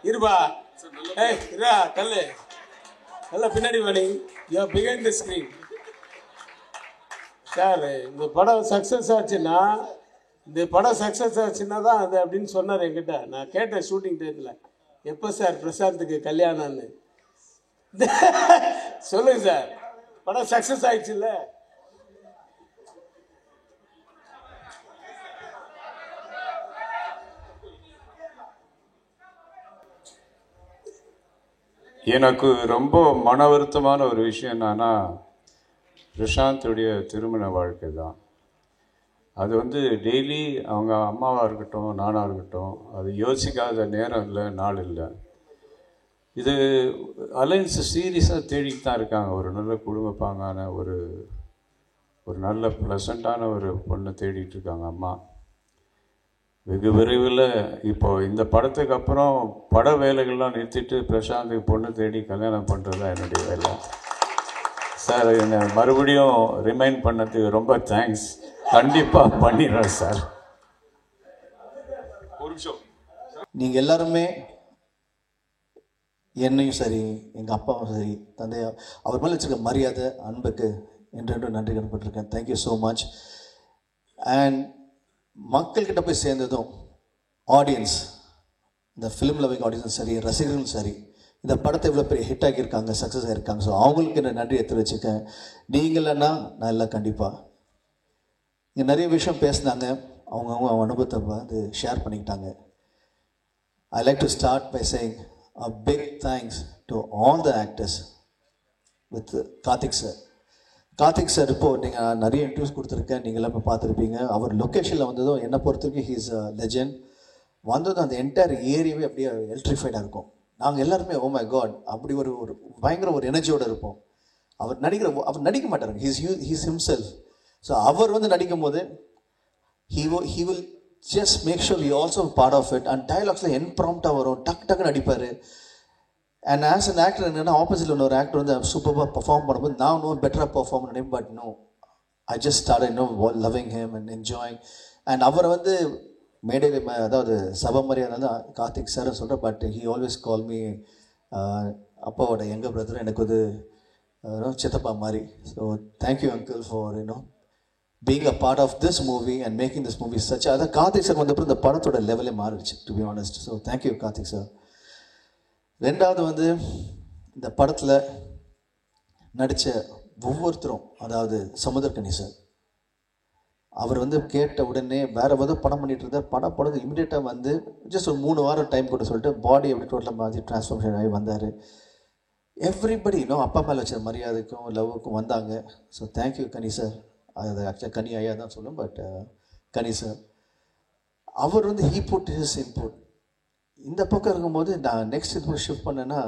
இருப்பா. ஏய் இரா கல்லு நல்லா பின்னாடி வாடி. You are behind the screen. Sir இந்த படம் சக்ஸஸ் ஆச்சுன்னா தான் அது அப்படின்னு சொன்னார் என்கிட்ட. நான் கேட்டேன் ஷூட்டிங் டேட்டில், எப்போ சார் பிரசாந்துக்கு கல்யாணம்னு. சொல்லுங்க சார், படம் சக்ஸஸ் ஆயிடுச்சு இல்லை? எனக்கு ரொம்ப மன வருத்தமான ஒரு விஷயம் என்னன்னா, பிரசாந்துடைய திருமண வாழ்க்கை தான். அது டெய்லி அவங்க அம்மாவாக இருக்கட்டும் நானாக இருக்கட்டும் அது யோசிக்காத நேரம் இல்லை, நாள் இல்லை. இது அலைன்ஸ் சீரியஸாக தேடிட்டு தான் இருக்காங்க. ஒரு நல்ல குடும்பப்பாங்கான ஒரு நல்ல ப்ளசண்ட்டான ஒரு பொண்ணை தேடிட்டு இருக்காங்க அம்மா. வெகு விரைவில் இப்போது இந்த படத்துக்கு அப்புறம் பட வேலைகள்லாம் நிறுத்திட்டு பிரசாந்துக்கு பொண்ணு தேடி கல்யாணம் பண்ணுறது தான் என்னுடைய வேலை. சார் என்னை மறுபடியும் ரிமைண்ட் பண்ணதுக்கு ரொம்ப தேங்க்ஸ். கண்டிப்பாக பண்ணிடுறேன் சார். ஒரு நிமிஷம். நீங்கள் எல்லாருமே என்னையும் சரி எங்கள் அப்பாவும் சரி தந்தையா அவர் மேலே வச்சுருக்க மரியாதை அன்புக்கு என்றென்று நன்றி கடன்பட்டிருக்கேன். Thank you so much. அண்ட் மக்கள்கிட்ட போய் சேர்ந்ததும் ஆடியன்ஸ், இந்த ஃபிலிம் லவிங் ஆடியன்ஸும் சரி ரசிகர்களும் சரி இந்த படத்தை இவ்வளோ பெரிய ஹிட் ஆகியிருக்காங்க, சக்ஸஸ் ஆகியிருக்காங்க. ஸோ அவங்களுக்கு என்ன நன்றி எடுத்து வச்சுக்கேன். நீங்கள் இல்லைன்னா நான் இல்லை கண்டிப்பாக. இங்கே நிறைய விஷயம் பேசினாங்க, அவங்க அனுபவத்தை ஷேர் பண்ணிக்கிட்டாங்க. I like to start by saying a big thanks to all the actors with Karthik sir. Karthik sir இப்போ நீங்கள் நிறைய இன்டர்வியூஸ் கொடுத்துருக்கேன், நீங்கள் எல்லாமே பார்த்துருப்பீங்க. அவர் லொக்கேஷனில் வந்ததும் என்னை பொறுத்தவரைக்கும் ஹீஸ் அ லெஜெண்ட். வந்ததும் அந்த என்டையர் ஏரியாவே அப்படியே எலக்ட்ரிஃபைடாக இருக்கும். நாங்கள் எல்லாருமே ஓ மை காட் அப்படி ஒரு பயங்கர ஒரு எனர்ஜியோடு இருப்போம். அவர் நடிக்க மாட்டாருங்க, ஹீஸ் ஹிம்செல்ஃப். ஸோ அவர் நடிக்கும் போது he will just make sure we also part of it. And dialogues impromptu வரும், டக்குன்னு நடிப்பார். And as an actor என்னன்னா ஆப்போசிட்ல ஒரு ஆக்டர் சூப்பராக பெர்ஃபார்ம் பண்ணும்போது நான் இன்னும் பெட்டராக பெர்ஃபார்ம் பண்ணேன். But no, I just started loving him and enjoying. And அவர் மேடையில் அதாவது சபை மரியாதை கார்த்திக் சார் சொல்கிறேன். But he always call me அப்பாவோட எங்கள் பிரதர், எனக்கு சித்தப்பா மாதிரி. So thank you uncle for being a part of this movie and making this movie such a Karthik sir வந்தப்பறம் இந்த படத்தோட லெவலே மாறிடுச்சு, to be honest. So thank you Karthik sir. ரெண்டாவது இந்த படத்தில் நடித்த ஒவ்வொருத்தரும், அதாவது சமுத்திரக்கனி சார், அவர் கேட்ட உடனே வேறு ஏதோ படம் பண்ணிட்டு இருந்தார். படம் இமீடியட்டாக ஜஸ்ட் ஒரு 3 வாரம் டைம் கொடுத்து சொல்லிட்டு பாடி எப்படி டோட்டலாக மாற்றி ட்ரான்ஸ்ஃபார்மேஷன் ஆகி வந்தார். எவ்ரிபடி அப்பா மேலே வச்ச மரியாதைக்கும் லவ்வுக்கும் வந்தாங்க. So thank you Kani sir. அது ஆக்சுவலாக கனி ஐயா தான் சொல்லும், பட் கனி சார் அவர் ஹீ புட் ஹிஸ் இன்புட். இந்த பக்கம் இருக்கும்போது நான் நெக்ஸ்ட் இது ஷிஃப்ட் பண்ணேன்னா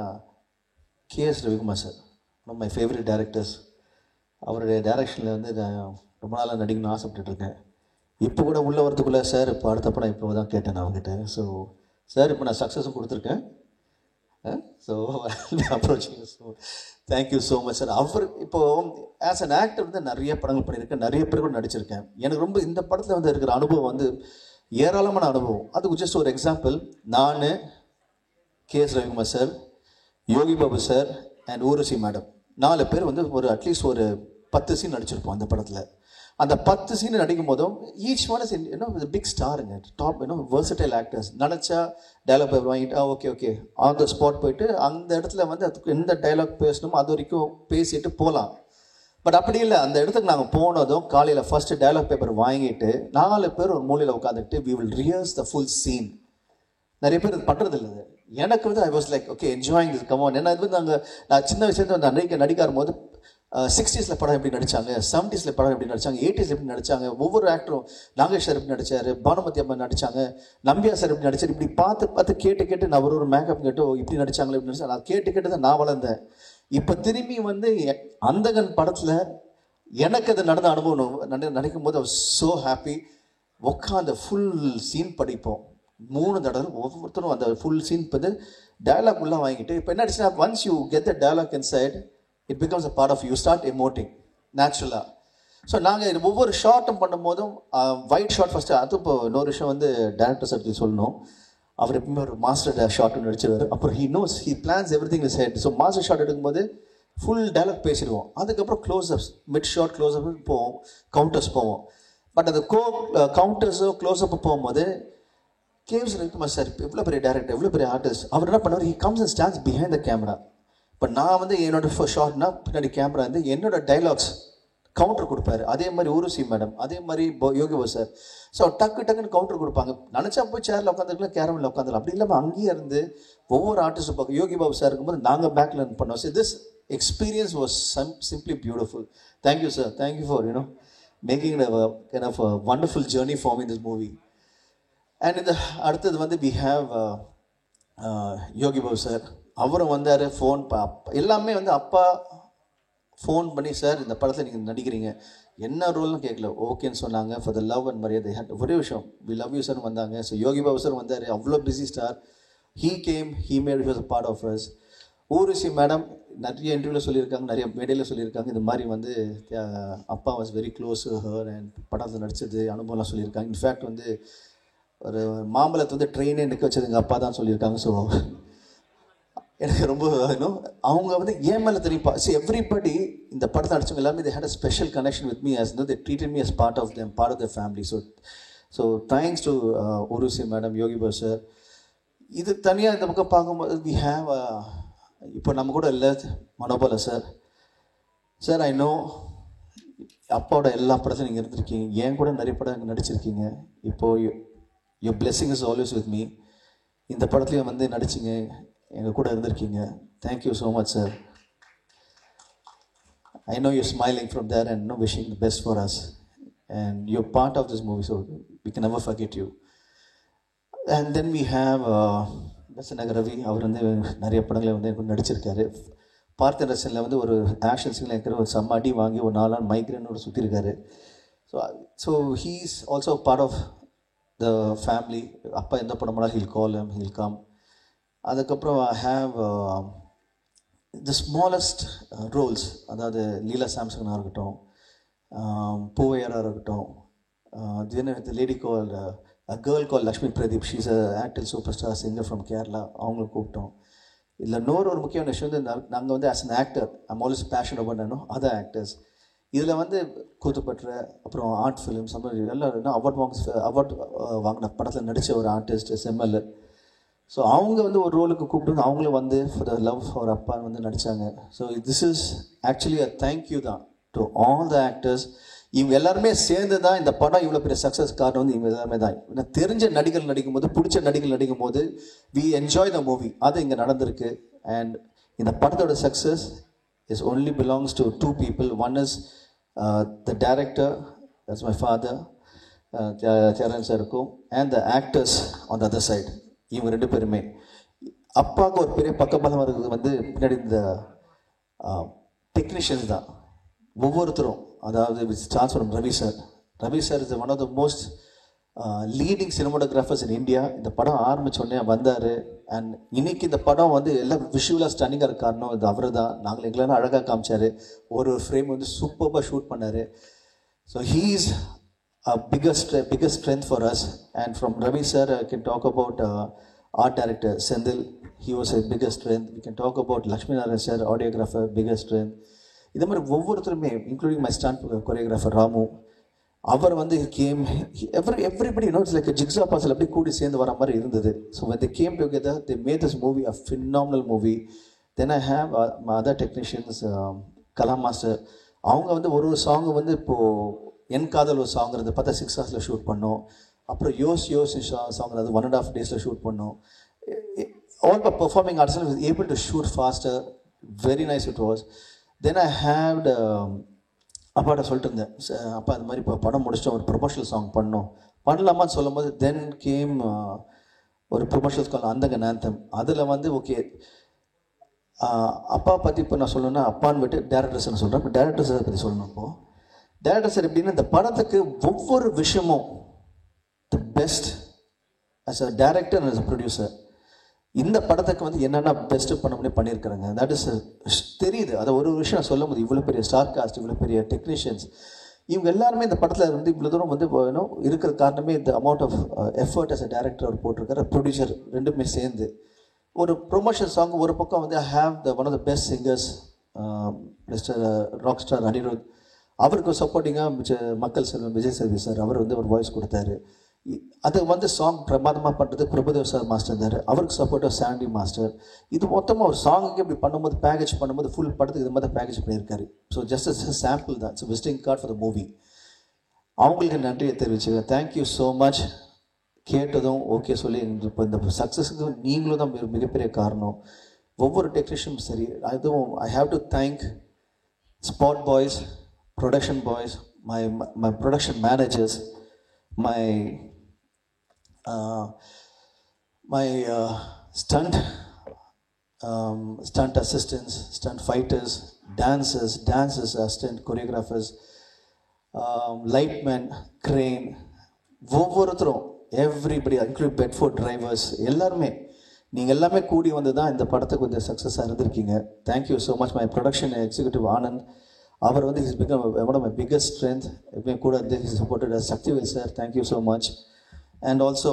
KS Ravikumar sir, one of my favourite directors. அவருடைய டைரக்ஷனில் நான் ரொம்ப நாளாக நடிக்கணும்னு ஆசைப்பட்டுருக்கேன். இப்போ கூட உள்ளே வரதுக்குள்ளே சார் இப்போ அடுத்த படம் இப்போ தான் கேட்டேன் நான் அவங்ககிட்ட. ஸோ சார் இப்போ நான் சக்ஸஸும் கொடுத்துருக்கேன். So approaching. So thank you so much sir. அவர் இப்போது ஆஸ் அன் ஆக்டர் நிறைய படங்கள் பண்ணியிருக்கேன், நிறைய பேர் கூட நடிச்சிருக்கேன். எனக்கு ரொம்ப இந்த படத்தில் இருக்கிற அனுபவம் ஏராளமான அனுபவம். அதுக்கு ஜஸ்ட் ஒரு எக்ஸாம்பிள், நான் KS Ravikumar sir, Yogi Babu sir and Urvashi madam 4 பேர் ஒரு அட்லீஸ்ட் ஒரு 10 சீன் நடிச்சிருப்போம் அந்த படத்தில். அந்த 10 சீன் நடிக்கும் போதும் ஈச் ஒன் இஸ் பிக் ஸ்டாருங்க, டாப் வெர்சடைல் ஆக்டர்ஸ். நினச்சா டைலாக் பேப்பர் வாங்கிட்டு ஓகே ஆன் த ஸ்பாட் போயிட்டு அந்த இடத்துல அதுக்கு எந்த டைலாக் பேசணுமோ அது வரைக்கும் பேசிட்டு போகலாம். பட் அப்படி இல்லை, அந்த இடத்துக்கு நாங்கள் போனதும் காலையில் ஃபஸ்ட்டு டைலாக் பேப்பர் வாங்கிட்டு 4 பேர் ஒரு மூலையில் உட்காந்துக்கிட்டு we will rehearse the full scene. நிறைய பேர் இது பண்ணுறது இல்லை. எனக்கு I was like okay enjoying this come on. ஏன்னா நான் சின்ன வயசுலேருந்து நடிக்க ஆரம்பிக்கும் 60s படம் எப்படி நடித்தாங்க, 70s படம் எப்படி நடித்தாங்க, 80s எப்படி நடித்தாங்க, ஒவ்வொரு ஆக்டரும் நாகேஷ் சார் எப்படி நடித்தார், பானுமதி அம்மா நடித்தாங்க, நம்பியா சார் எப்படி நடிச்சார், இப்படி பார்த்து கேட்டு நான் ஒரு மேக்கப் கேட்டு இப்படி நடித்தாங்களே இப்படி நடிச்சாங்க. நான் கேட்டு தான் நான் வளர்ந்தேன். இப்போ திரும்பி அந்தகன் படத்தில் எனக்கு அது நடந்த அனுபவம் நினைக்கும் போது அவர் ஸோ ஹாப்பி. உட்காந்து ஃபுல் சீன் படிப்போம் 3 தடவை ஒவ்வொருத்தரும் அந்த ஃபுல் சீன் டயலாக் உள்ளே வாங்கிட்டு. இப்போ என்ன ஆச்சுன்னா once you get the dialogue inside it becomes a part of you start emoting நேச்சுரலாக. ஸோ நாங்கள் ஒவ்வொரு ஷார்ட்டும் பண்ணும் போதும் ஒயிட் ஷார்ட் ஃபஸ்ட்டு. அது இப்போ இன்னொரு விஷயம் டைரக்டர் சர்க்கிள் சொல்லணும். அவர் எப்பவுமே ஒரு மாஸ்டர் ஷாட் ஒன்று நடிச்சிருவார். அப்புறம் he plans everything is head. So master shot எடுக்கும்போது ஃபுல் டைலாக் பேசிடுவோம். அதுக்கப்புறம் க்ளோஸ்அப்ஸ், மிட் ஷாட் க்ளோஸ்அப் போவோம், கவுண்டர்ஸ் போவோம். பட் அந்த கவுண்டர்ஸோ க்ளோஸ்அப் போகும்போது கேவ்ஸ் ரவிக்குமார் சார் எவ்வளோ பெரிய டேரக்டர், எவ்வளோ பெரிய ஆர்டிஸ்ட், அவர் என்ன பண்ணுவார், he comes and stands behind the camera. இப்போ நான் வந்து என்னோட ஷார்ட்னா பின்னாடி கேமரா வந்து என்னோட டைலாக்ஸ் கவுண்டர் கொடுப்பாரு. அதே மாதிரி ஊருசி மேடம், அதே மாதிரி யோகி பாபு சார். ஸோ டக்குன்னு கவுண்டர் கொடுப்பாங்க. நினச்சா போய் சேரில் உட்காந்துருக்கலாம், கேரமில் உட்காந்துக்கலாம். அப்படி இல்லாமல் அங்கேயே இருந்து ஒவ்வொரு ஆர்டிஸ்ட்டும் பார்க்க யோகி பாபு சார் இருக்கும்போது நாங்கள் பேக்கில் பண்ணோம். So this experience was simply beautiful. Thank you, sir. Thank you for making it a kind of a wonderful journey for me in this movie. And in the அடுத்தது வந்து we have Yogi Babu sir. அவரும் வந்தார். Phone எல்லாமே வந்து அப்பா phone பண்ணி, sir இந்த படத்தில் நீங்கள் நடிக்கிறீங்க, என்ன ரோல்னு கேட்கல, ஓகேன்னு சொன்னாங்க. ஃபார் த லவ் அண்ட் மரியாதை ஒரே விஷயம், வி லவ் யூ சார் வந்தாங்க. ஸோ யோகி பாபு சார் வந்தார். அவ்வளோ busy star. He came, he made it was a part of us. Urvashi madam நிறைய இன்டர்வியூவில் சொல்லியிருக்காங்க, நிறைய மேடையில் சொல்லியிருக்காங்க. இந்த மாதிரி வந்து அப்பா was very close to her and படத்தில் நடித்தது அனுபவம்லாம் சொல்லியிருக்காங்க. இன்ஃபேக்ட் வந்து ஒரு மாம்பழத்தை வந்து ட்ரெயினே நிற்க வச்சது எங்கள் அப்பா தான் சொல்லியிருக்காங்க. ஸோ எனக்கு ரொம்ப அவங்க வந்து ஏன் மேலே தெரியுப்பா. ஸோ எவ்ரிபடி இந்த படத்தை நடிச்சவங்க எல்லாமே they had a special connection with me, as they treated me as part of them, part of their family. So thanks to Urvashi madam, Yogi Babu sir. இது தனியாக இந்த பக்கம் பார்க்கும்போது we have இப்போ நம்ம கூட இல்லை Manobala sir. Sir I know அப்பாவோட எல்லா படத்தையும் நீங்கள் இருந்திருக்கீங்க, ஏன் கூட நிறைய படம் நடிச்சிருக்கீங்க. இப்போது your blessing is always with me. இந்த படத்துலையும் வந்து நடிச்சிங்க, எங்கள் கூட இருந்திருக்கீங்க. Thank you so much sir. I know you're smiling from there and wishing the best for us. And you're part of this movie, so we can never forget you. And then we have Dasanagar Ravi. அவர் வந்து நிறைய படங்களை வந்து நடிச்சிருக்காரு. பார்த்தன் ரசனில் வந்து ஒரு action சீனில் இருக்கிற ஒரு செம்ம அடி வாங்கி ஒரு 4 நாள் மைக்ரேனோட சுற்றிருக்காரு. So he is also part of the family. அப்பா எந்த படம் பண்ணாலும் he'll call him, he'll come. அதுக்கப்புறம் I have the smallest roles, அதாவது லீலா சாம்சனாக இருக்கட்டும், பூவையராக இருக்கட்டும், the lady call a girl called Lakshmi Pradeep. She's a actor superstar singer from Kerala. அவங்கள கூப்பிட்டோம். இதில் ஒரு முக்கியமான விஷயம் வந்து நாங்கள் வந்து as an actor I'm always fashion about other actors. இதில் வந்து கூத்துப்பற்ற, அப்புறம் ஆர்ட் ஃபிலிம்ஸ், அப்புறம் எல்லாம் அவார்ட் வாங்கின படத்தில் நடித்த ஒரு ஆர்டிஸ்ட் செம்எல்ஏ. ஸோ அவங்க வந்து ஒரு ரோலுக்கு கூப்பிட்டு அவங்களும் வந்து ஃபார் த லவ் ஃபார் அப்பா வந்து நடித்தாங்க. So this is actually a thank you தான் டு ஆல் த ஆக்டர்ஸ். இவங்க எல்லாருமே சேர்ந்து தான் இந்த படம் இவ்வளோ பெரிய சக்ஸஸ் காரணம் வந்து இவங்க எல்லாருமே தான். இன்னும் தெரிஞ்ச நடிகர்கள் நடிக்கும்போது, பிடிச்ச நடிகர்கள் நடிக்கும்போது வி என்ஜாய் த மூவி. அது இங்கே நடந்திருக்கு. அண்ட் இந்த படத்தோட success is only belongs to 2 people. One is the director, that's my father Thiagarajan சாருக்கும், and the actors on the other side. இவங்க 2 பேருமே. அப்பாவுக்கு ஒரு பெரிய பக்கபலம் இருக்குது வந்து பின்னாடி இந்த டெக்னீஷியன்ஸ் தான் ஒவ்வொருத்தரும். அதாவது starts from Ravi sir. Ravi sir is one of the most leading cinematographers in India. இந்த படம் ஆரம்பித்தோடனே வந்தார். அண்ட் இன்னைக்கு இந்த படம் வந்து எல்லாம் விஷுவலாக ஸ்டன்னிங்காக இருக்க காரணம் இது அவர் தான். நாங்கள் எங்களெல்லாம் அழகாக காமிச்சார். ஒரு ஃப்ரேம் வந்து சூப்பராக ஷூட் பண்ணார். So he is biggest strength for us. And from Ravi sir I can talk about art director Sendil, he was a biggest strength. We can talk about Lakshmi Narayan sir, audiographer, biggest strength. இதே மாதிரி ஒவ்வொருத்தருமே, including my stunt choreographer Ramu, அவர் வந்து came everybody it's like a jigsaw puzzle அப்படி கூடி சேர்ந்து வர மாதிரி இருந்தது. So when they came together they made this movie a phenomenal movie. Then I have my other technicians, Kala master. அவங்க வந்து ஒரு சாங் வந்து இப்போது என் காதல் ஒரு சாங் இருந்தது, பார்த்தா 6 hours ஷூட் பண்ணோம். அப்புறம் யோஸ் சாங் அது 1.5 days ஷூட் பண்ணோம். All the performing artist was able to shoot faster. Very nice it was. Then I have அப்பாட்ட சொல்லிட்டு இருந்தேன், அப்பா அது மாதிரி இப்போ படம் முடிச்சுட்டு ஒரு ப்ரொமோஷனல் சாங் பண்ணலாமான்னு சொல்லும் போது தென் கேம் ஒரு ப்ரொமோஷனல் கால் அந்தகன் ஆந்தம். அதில் வந்து ஓகே அப்பா பற்றி இப்போ நான் சொல்லணும்னா அப்பான்னு விட்டு டேரக்டர்ஸ்ன்னு சொல்கிறேன். இப்போ டேரக்டர்ஸை பற்றி சொல்லணும். இப்போது டேரக்டர் சார் எப்படின்னா இந்த படத்துக்கு ஒவ்வொரு விஷயமும் the best as a director and as a producer. இந்த படத்துக்கு வந்து என்னென்ன பெஸ்ட்டு பண்ண முடியும் பண்ணியிருக்கிறாங்க. தட் இஸ் தெரியுது. அதை ஒரு விஷயம் சொல்லும் போது இவ்வளோ பெரிய ஸ்டார் காஸ்ட், இவ்வளோ பெரிய டெக்னீஷியன்ஸ், இவங்க எல்லாருமே இந்த படத்தில் வந்து இவ்வளோ தூரம் வந்து இருக்கிற காரணமே இந்த amount of effort as a director அவர் போட்டிருக்காரு, ப்ரொடியூசர் ரெண்டுமே சேர்ந்து. ஒரு ப்ரொமோஷன் சாங் ஒரு பக்கம் வந்து I have one of the best singers mister rock star Anirudh, அவருக்கு சப்போர்ட்டிங்காக மக்கள் செல்வன் விஜய் சேதுபதி சார் அவர் வந்து ஒரு வாய்ஸ் கொடுத்தாரு. அது வந்து சாங் பிரமாதமாக பண்ணுறது பிரபுதேவ் சார் மாஸ்டர் இருந்தார், அவருக்கு சப்போர்ட்டாக சாண்டி மாஸ்டர். இது மொத்தமாக ஒரு சாங்குக்கு இப்படி பண்ணும்போது பேக்கேஜ் பண்ணும்போது ஃபுல் படத்துக்கு இது மாதிரி பேக்கேஜ் பண்ணியிருக்காரு. ஸோ ஜஸ்ட் அஸ் சாம்பிள் தான், it's visiting card for the movie. அவங்களுக்கு நன்றியை தெரிவிச்சுக்கிறேன். Thank you so much. கேட்டதும் ஓகே சொல்லி இப்போ இந்த சக்ஸஸுக்கு நீங்களும் தான் மிகப்பெரிய காரணம். ஒவ்வொரு டெக்னீஷியனும் சரி, அதுவும் I have to thank spot boys, production boys, my production managers, my stunt assistants, stunt fighters, dancers, assistant choreographers, lightmen, crane, ஒவ்வொருத்தரும் everybody, including Bedford drivers, எல்லாருமே நீங்கள் எல்லாமே கூடி வந்து தான் இந்த படத்துக்கு கொஞ்சம் சக்ஸஸாக இருந்திருக்கீங்க. Thank you so much. My production executive Anand, அவர் வந்து his become one of my biggest strength. எப்பவுமே கூட வந்து his supported Sakthivel sir, thank you so much. And also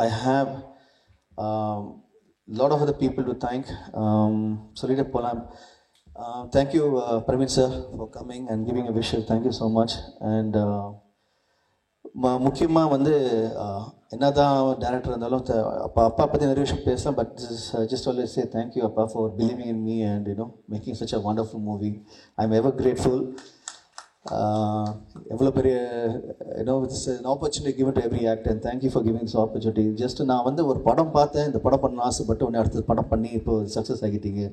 I have lot of other people to thank. Solita Polam, thank you Praveen sir for coming and giving a wish. Thank you so much. And முக்கியமாக வந்து என்னதான் director இருந்தாலும் அப்பா பற்றி நிறைய விஷயம் பேசலாம், but just always say thank you அப்பா for believing in me and making such a wonderful movie. I'm ever grateful. எவ்வளோ பெரிய it's an opportunity given to every actor, and thank you for giving this opportunity. Just நான் வந்து ஒரு படம் பார்த்தேன், இந்த படம் பண்ண ஆசைப்பட்டு உடனே அடுத்தது படம் பண்ணி இப்போ சக்ஸஸ் ஆகிட்டீங்க.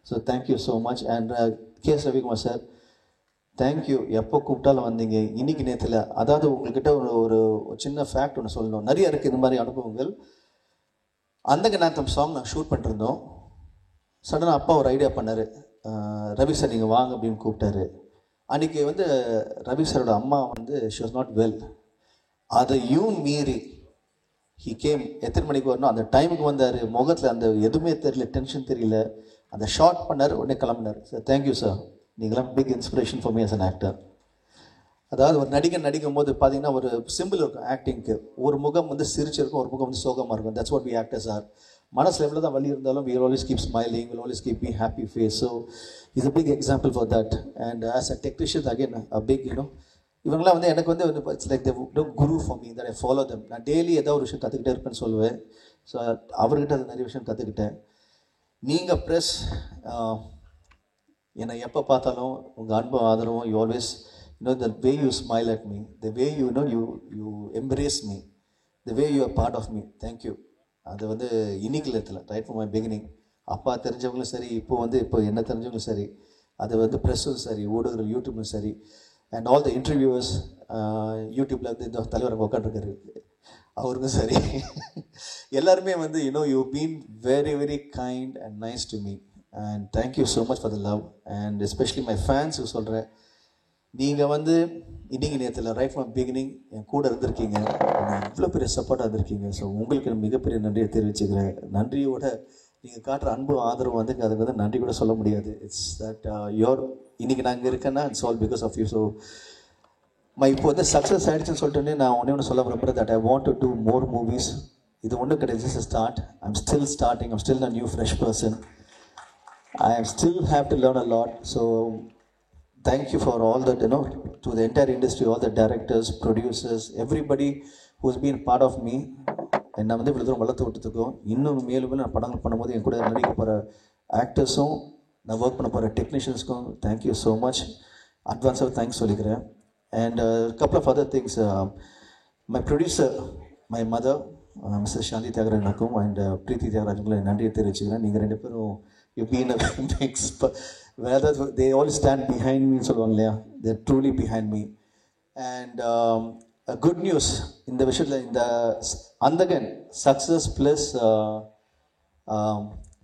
So thank you so much. And K S Ravikumar sir, thank you. எப்போ கூப்பிட்டாலும் வந்தீங்க. இன்னைக்கு நேரத்தில் அதாவது உங்கள்கிட்ட ஒரு சின்ன ஃபேக்ட் ஒன்று சொல்லணும். நிறைய இருக்குது இந்த மாதிரி அனுபவங்கள். அந்தக நாத்தம் சாங் நான் ஷூட் பண்ணிருந்தோம். சடனாக அப்பா ஒரு ஐடியா பண்ணார், ரவி சார் நீங்கள் வாங்க அப்படின்னு கூப்பிட்டாரு. அன்றைக்கி வந்து ரவி சாரோட அம்மா வந்து ஷி வாஸ் நாட் வெல். அதையும் மீறி ஹி கேம். எத்தனை மணிக்கு வரணும் அந்த டைமுக்கு வந்தார். முகத்தில் அந்த எதுவுமே தெரியல, டென்ஷன் தெரியல. அந்த ஷார்ட் பண்ணார், உடனே கிளம்பினார். சார் தேங்க்யூ சார், நீங்களாம் big inspiration for me as an actor. அதாவது ஒரு நடிகன் நடிக்கும் போது பார்த்தீங்கன்னா ஒரு சிம்பிள் இருக்கும் ஆக்டிங்க்கு. ஒரு முகம் வந்து சிரிச்சிருக்கும், ஒரு முகம் வந்து சோகமாக இருக்கும். That's what we actors are. மனசில் எவ்வளோ தான் வலி இருந்தாலும் we will always keep smiling, we will always keep being happy face. So it's a big example for that. And as a technician again a big இவங்களாம் வந்து எனக்கு வந்து it's like the guru for me that I follow them. நான் daily ஏதோ ஒரு விஷயம் கற்றுக்கிட்டே இருப்பேன்னு சொல்லுவேன். ஸோ அவர்கிட்ட அது நிறைய விஷயம் கற்றுக்கிட்டேன். நீங்கள் ப்ரெஸ் என்னை எப்போ பார்த்தாலும் உங்கள் அன்பு ஆதரவும், you always the way you smile at me, the way you embrace me, the way you are part of me. Thank you. அது வந்து இன்னைக்கு இல்லை, ரைட் ஃப்ரம் மை பிகினிங். அப்பா தெரிஞ்சவங்களும் சரி, இப்போ என்ன தெரிஞ்சவங்களும் சரி, அது வந்து ப்ரெஸ்ஸும் சரி, ஊடகங்கள் யூடியூப்பும் சரி, அண்ட் ஆல் த இன்டர்வியூவர்ஸ் யூடியூப்பில் வந்து இந்த தலைவர் உட்காந்துருக்காரு அவருக்கும் சரி, எல்லாருமே வந்து you been very very kind and nice to me. And thank you so much for the love. And especially my ஃபேன்ஸுக்கு சொல்கிறேன், நீங்கள் வந்து இன்னைக்கு நேரத்தில் ரைட் ஃப்ரம் பிகினிங் என் கூட இருந்திருக்கீங்க, இவ்வளோ பெரிய சப்போர்ட்டாக இருந்திருக்கீங்க. ஸோ உங்களுக்கு மிகப்பெரிய நன்றியை தெரிவிச்சுக்கிறேன். நன்றியோட நீங்கள் காட்டுற அன்பு ஆதரவு வந்து அதுக்கு வந்து நன்றி கூட சொல்ல முடியாது. இட்ஸ் தட் யோர் இன்றைக்கி நான் இங்கே இருக்கேன்னா it's all because of you. So இப்போ வந்து சக்ஸஸ் ஆகிடுச்சுன்னு சொல்லிட்டு நான் ஒன்று சொல்ல விரும்புகிறேன், that I want to do more movies. இது ஒன்றும் கிடையாது, it's start. I'm still starting, I'm still a new fresh person. I still have to learn a lot. So thank you for all that, to the entire industry, all the directors, producers, everybody who's been part of me. என்னை வந்து இவ்வளோ தூரம் வளர்த்து விட்டுருக்கோம். இன்னும் மேலும் நான் படங்கள் பண்ணும்போது என் கூட நடிக்க போகிற ஆக்டர்ஸும், நான் ஒர்க் பண்ண போகிற டெக்னீஷியன்ஸ்க்கும் தேங்க்யூ ஸோ மச். அட்வான்ஸாக தேங்க்ஸ் சொல்லிக்கிறேன். And couple of other things. My producer, my mother, Mrs. Shanti Tyagarajanuக்கும் and Preeti Tyagarajanuக்கும் நன்றியை தெரிவிச்சுக்கிறேன். நீங்கள் ரெண்டு பேரும் you've been a big whether they all stand behind me சொல்லுவாங்க இல்லையா, they're truly behind me. And a good news இந்த விஷயத்தில், இந்த அந்தகன் சக்ஸஸ் ப்ளஸ்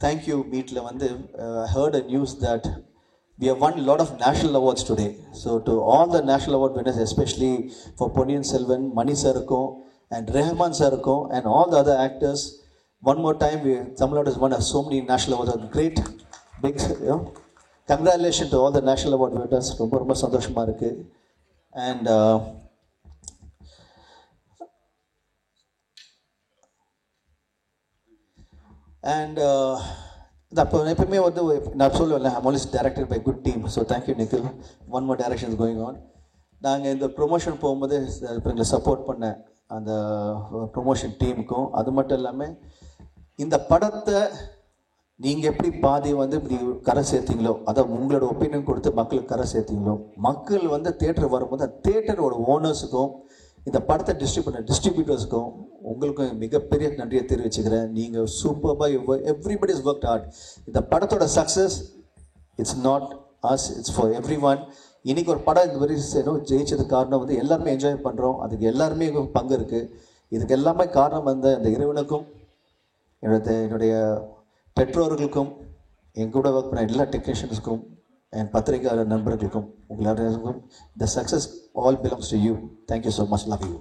தேங்க்யூ மீட்டில் வந்து I heard a news that we have won a lot of national awards today. So to all the national award winners, especially for Ponniyin Selvan, Mani Sarukkum and Rehman Sarukkum and all the other actors, one more time, Tamil Nadu has won so many national awards. Great, big, congratulation to all the national award winners. ரொம்ப ரொம்ப சந்தோஷமாக இருக்குது. And அப்போ எப்பவுமே வந்து நான் சொல்லுவேன், I'm always directed by good team. So thank you Nikhil. One more direction is going on. நாங்கள் இந்த ப்ரொமோஷன் போகும்போது இப்போ எங்களை சப்போர்ட் பண்ண அந்த ப்ரொமோஷன் டீமுக்கும், அது மட்டும் இல்லாமல் இந்த படத்தை நீங்கள் எப்படி பாதி வந்து இப்படி கரை சேர்த்தீங்களோ, அதை உங்களோட ஒப்பீனியன் கொடுத்து மக்களுக்கு கரை சேர்த்தீங்களோ, மக்கள் வந்து தேட்டர் வரும்போது அந்த தேட்டரோட ஓனர்ஸுக்கும் இந்த படத்தை டிஸ்ட்ரிபியூட்டர்ஸுக்கும் உங்களுக்கும் மிகப்பெரிய நன்றியை தெரிவிச்சுக்கிறேன். நீங்கள் சூப்பராக எவ்ரிபடி இஸ் ஒர்க் ஹார்ட். இந்த படத்தோட success it's not us, it's for everyone. இன்றைக்கி ஒரு படம் இந்த மாதிரி ஜெயிச்சதுக்கு காரணம் வந்து எல்லாருமே என்ஜாய் பண்ணுறோம். அதுக்கு எல்லாருமே பங்கு இருக்குது. இதுக்கு எல்லாமே காரணம் வந்து அந்த இறைவனுக்கும் என்னுடைய பெற்றோர்களுக்கும் என் கூட ஒர்க் பண்ண எல்லா டெக்னீஷியன்ஸுக்கும் என் பத்திரிகையாளர் நண்பர்களுக்கும் உங்கள் எல்லாருக்கும் the success all belongs to you. Thank you so much. Love you.